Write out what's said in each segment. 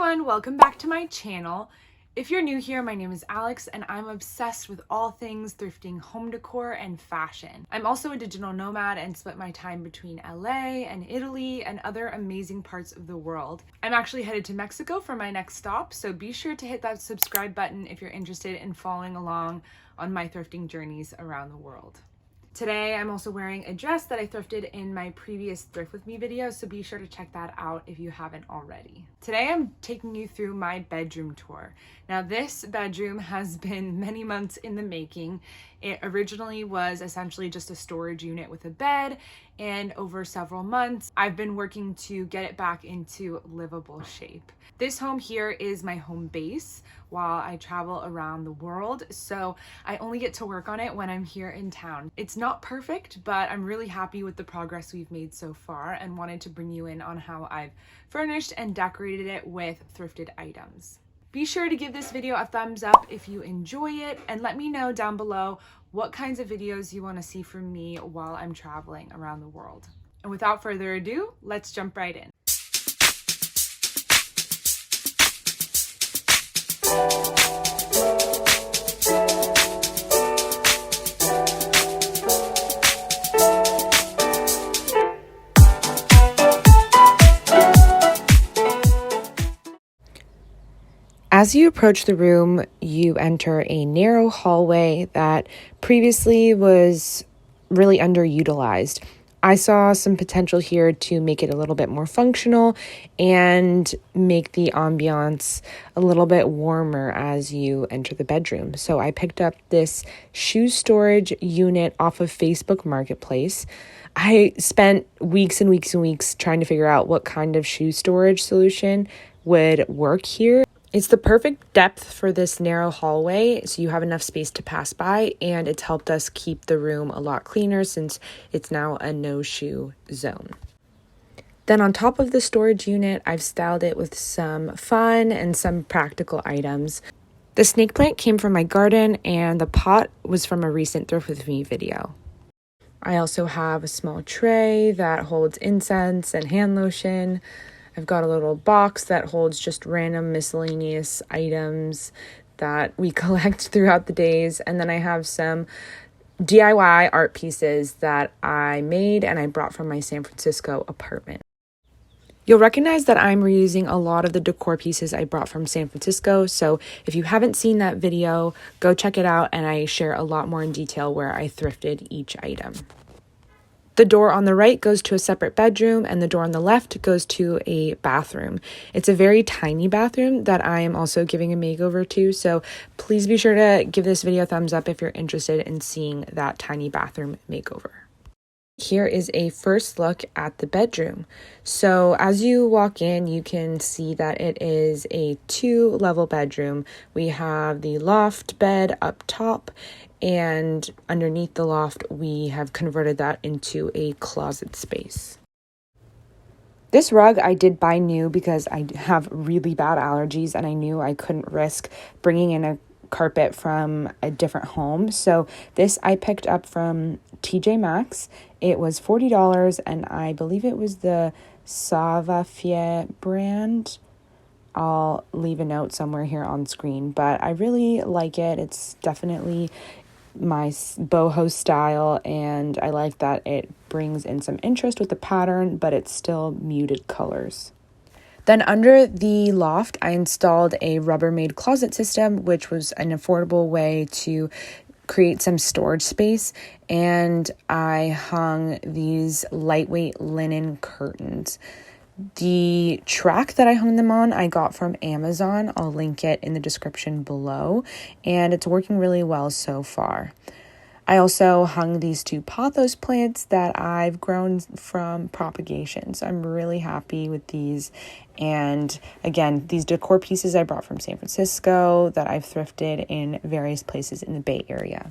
everyone, welcome back to my channel. If you're new here, my name is Alex and I'm obsessed with all things thrifting, home decor, and fashion. I'm also a digital nomad and split my time between LA and Italy and other amazing parts of the world. I'm actually headed to Mexico for my next stop, so be sure to hit that subscribe button if you're interested in following along on my thrifting journeys around the world. Today, I'm also wearing a dress that I thrifted in my previous Thrift With Me video, so be sure to check that out if you haven't already. Today, I'm taking you through my bedroom tour. Now, this bedroom has been many months in the making. It originally was essentially just a storage unit with a bed, and over several months, I've been working to get it back into livable shape. This home here is my home base while I travel around the world, so I only get to work on it when I'm here in town. It's not perfect, but I'm really happy with the progress we've made so far and wanted to bring you in on how I've furnished and decorated it with thrifted items. Be sure to give this video a thumbs up if you enjoy it, and let me know down below what kinds of videos you want to see from me while I'm traveling around the world. And without further ado, let's jump right in. As you approach the room, you enter a narrow hallway that previously was really underutilized. I saw some potential here to make it a little bit more functional and make the ambiance a little bit warmer as you enter the bedroom. So I picked up this shoe storage unit off of Facebook Marketplace. I spent weeks and weeks and weeks trying to figure out what kind of shoe storage solution would work here. It's the perfect depth for this narrow hallway, so you have enough space to pass by, and it's helped us keep the room a lot cleaner since it's now a no-shoe zone. Then on top of the storage unit, I've styled it with some fun and some practical items. The snake plant came from my garden, and the pot was from a recent Thrift With Me video. I also have a small tray that holds incense and hand lotion. I've got a little box that holds just random miscellaneous items that we collect throughout the days. And then I have some DIY art pieces that I made and I brought from my San Francisco apartment. You'll recognize that I'm reusing a lot of the decor pieces I brought from San Francisco. So if you haven't seen that video, go check it out, and I share a lot more in detail where I thrifted each item. The door on the right goes to a separate bedroom, and the door on the left goes to a bathroom. It's a very tiny bathroom that I am also giving a makeover to, so please be sure to give this video a thumbs up if you're interested in seeing that tiny bathroom makeover. Here is a first look at the bedroom. So as you walk in, you can see that it is a 2-level bedroom. We have the loft bed up top, and underneath the loft, we have converted that into a closet space. This rug I did buy new because I have really bad allergies, and I knew I couldn't risk bringing in a carpet from a different home. So this I picked up from TJ Maxx. It was $40, and I believe it was the Savafie brand. I'll leave a note somewhere here on screen, but I really like it. It's definitely my boho style, and I like that it brings in some interest with the pattern, but it's still muted colors. Then under the loft, I installed a Rubbermaid closet system, which was an affordable way to create some storage space, and I hung these lightweight linen curtains. The track that I hung them on, I got from Amazon. I'll link it in the description below, and it's working really well so far. I also hung these 2 pothos plants that I've grown from propagation, so I'm really happy with these. And again, these decor pieces I brought from San Francisco that I've thrifted in various places in the Bay Area.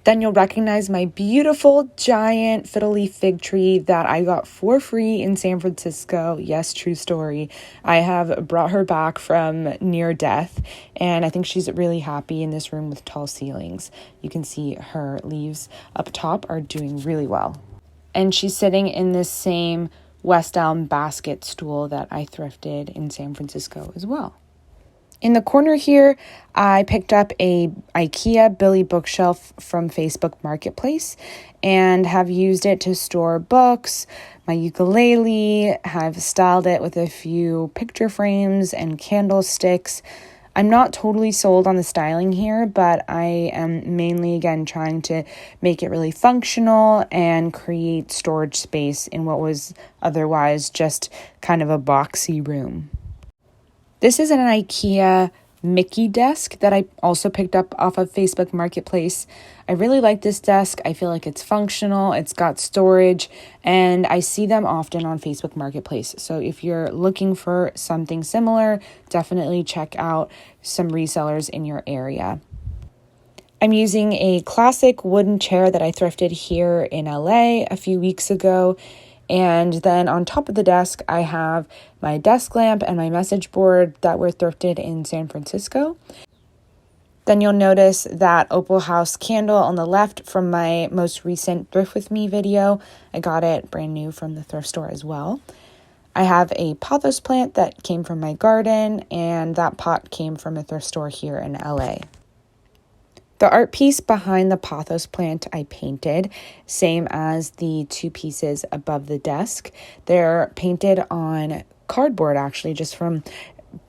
Then you'll recognize my beautiful giant fiddle leaf fig tree that I got for free in San Francisco. Yes, true story. I have brought her back from near death, and I think she's really happy in this room with tall ceilings. You can see her leaves up top are doing really well. And she's sitting in this same West Elm basket stool that I thrifted in San Francisco as well. In the corner here, I picked up a IKEA Billy bookshelf from Facebook Marketplace and have used it to store books, my ukulele, have styled it with a few picture frames and candlesticks. I'm not totally sold on the styling here, but I am mainly, again, trying to make it really functional and create storage space in what was otherwise just kind of a boxy room. This is an IKEA Mickey desk that I also picked up off of Facebook Marketplace. I really like this desk. I feel like it's functional, it's got storage, and I see them often on Facebook Marketplace. So if you're looking for something similar, definitely check out some resellers in your area. I'm using a classic wooden chair that I thrifted here in LA a few weeks ago. And then on top of the desk, I have my desk lamp and my message board that were thrifted in San Francisco. Then you'll notice that Opal House candle on the left from my most recent Thrift With Me video. I got it brand new from the thrift store as well. I have a pothos plant that came from my garden, and that pot came from a thrift store here in LA. The art piece behind the pothos plant I painted, same as the two pieces above the desk. They're painted on cardboard, actually, just from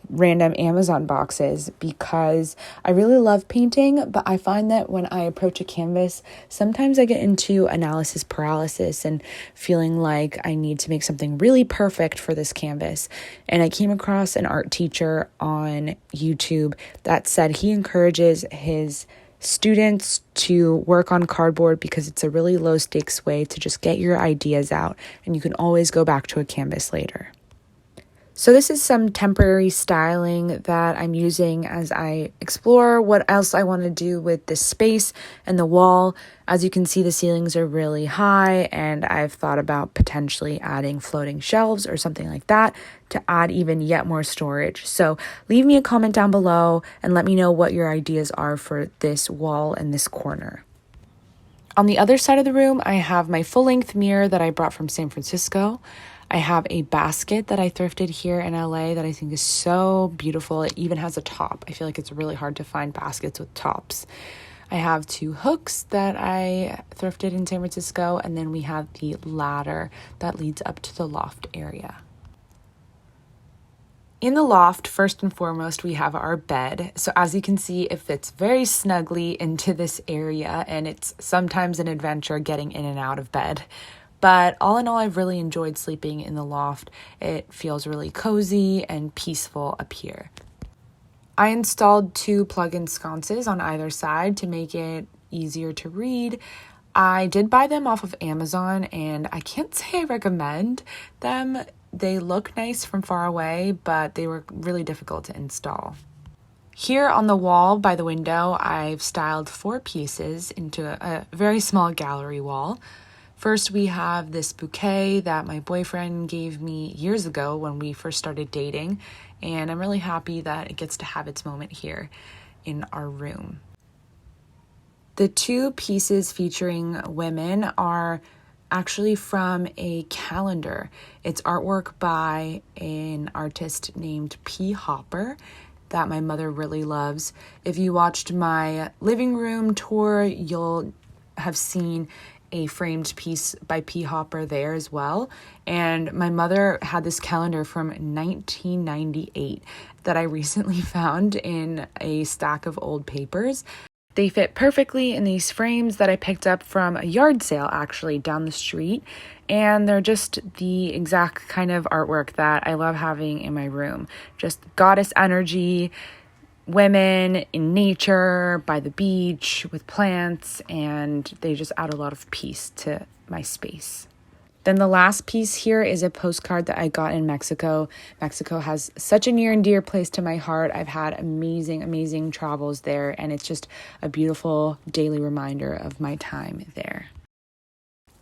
random Amazon boxes, because I really love painting, but I find that when I approach a canvas, sometimes I get into analysis paralysis and feeling like I need to make something really perfect for this canvas. And I came across an art teacher on YouTube that said he encourages his students to work on cardboard because it's a really low stakes way to just get your ideas out, and you can always go back to a canvas later. So this is some temporary styling that I'm using as I explore what else I want to do with this space and the wall. As you can see, the ceilings are really high, and I've thought about potentially adding floating shelves or something like that to add even yet more storage. So leave me a comment down below and let me know what your ideas are for this wall and this corner. On the other side of the room, I have my full-length mirror that I brought from San Francisco. I have a basket that I thrifted here in LA that I think is so beautiful. It even has a top. I feel like it's really hard to find baskets with tops. I have two hooks that I thrifted in San Francisco, and then we have the ladder that leads up to the loft area. In the loft, first and foremost, we have our bed. So as you can see, it fits very snugly into this area, and it's sometimes an adventure getting in and out of bed. But all in all, I've really enjoyed sleeping in the loft. It feels really cozy and peaceful up here. I installed two plug-in sconces on either side to make it easier to read. I did buy them off of Amazon, and I can't say I recommend them. They look nice from far away, but they were really difficult to install. Here on the wall by the window, I've styled 4 pieces into a very small gallery wall. First, we have this bouquet that my boyfriend gave me years ago when we first started dating, and I'm really happy that it gets to have its moment here in our room. The 2 pieces featuring women are actually from a calendar. It's artwork by an artist named P. Hopper that my mother really loves. If you watched my living room tour, you'll have seen a framed piece by P. Hopper there as well. And my mother had this calendar from 1998 that I recently found in a stack of old papers. They fit perfectly in these frames that I picked up from a yard sale actually down the street. And they're just the exact kind of artwork that I love having in my room. Just goddess energy, women in nature, by the beach, with plants, and they just add a lot of peace to my space. Then the last piece here is a postcard that I got in Mexico. Mexico has such a near and dear place to my heart. I've had amazing travels there, and it's just a beautiful daily reminder of my time there.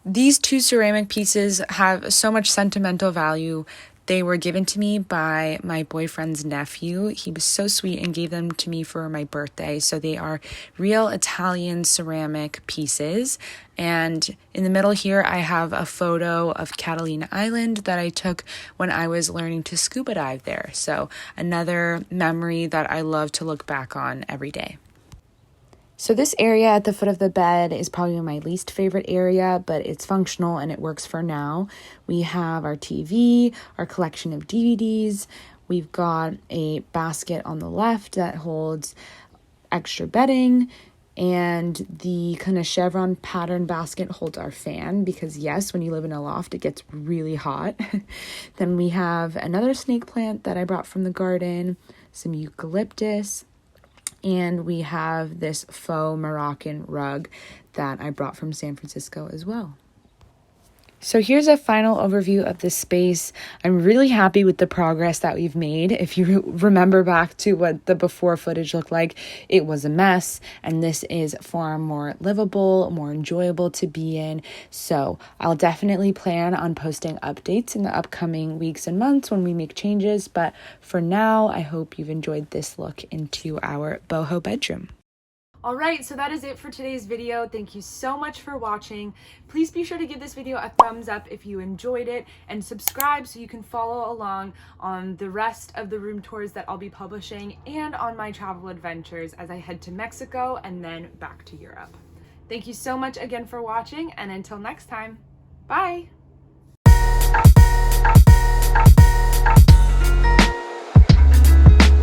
These 2 ceramic pieces have so much sentimental value. They were given to me by my boyfriend's nephew. He was so sweet and gave them to me for my birthday. So they are real Italian ceramic pieces. And in the middle here, I have a photo of Catalina Island that I took when I was learning to scuba dive there. So another memory that I love to look back on every day. So this area at the foot of the bed is probably my least favorite area, but it's functional and it works for now. We have our TV, our collection of DVDs. We've got a basket on the left that holds extra bedding, and the kind of chevron pattern basket holds our fan because yes, when you live in a loft, it gets really hot. Then we have another snake plant that I brought from the garden, some eucalyptus, and we have this faux Moroccan rug that I brought from San Francisco as well. So here's a final overview of this space. I'm really happy with the progress that we've made. If you remember back to what the before footage looked like, it was a mess, and this is far more livable, more enjoyable to be in. So I'll definitely plan on posting updates in the upcoming weeks and months when we make changes. But for now, I hope you've enjoyed this look into our boho bedroom. All right, so that is it for today's video. Thank you so much for watching. Please be sure to give this video a thumbs up if you enjoyed it, and subscribe so you can follow along on the rest of the room tours that I'll be publishing and on my travel adventures as I head to Mexico and then back to Europe. Thank you so much again for watching, and until next time, bye!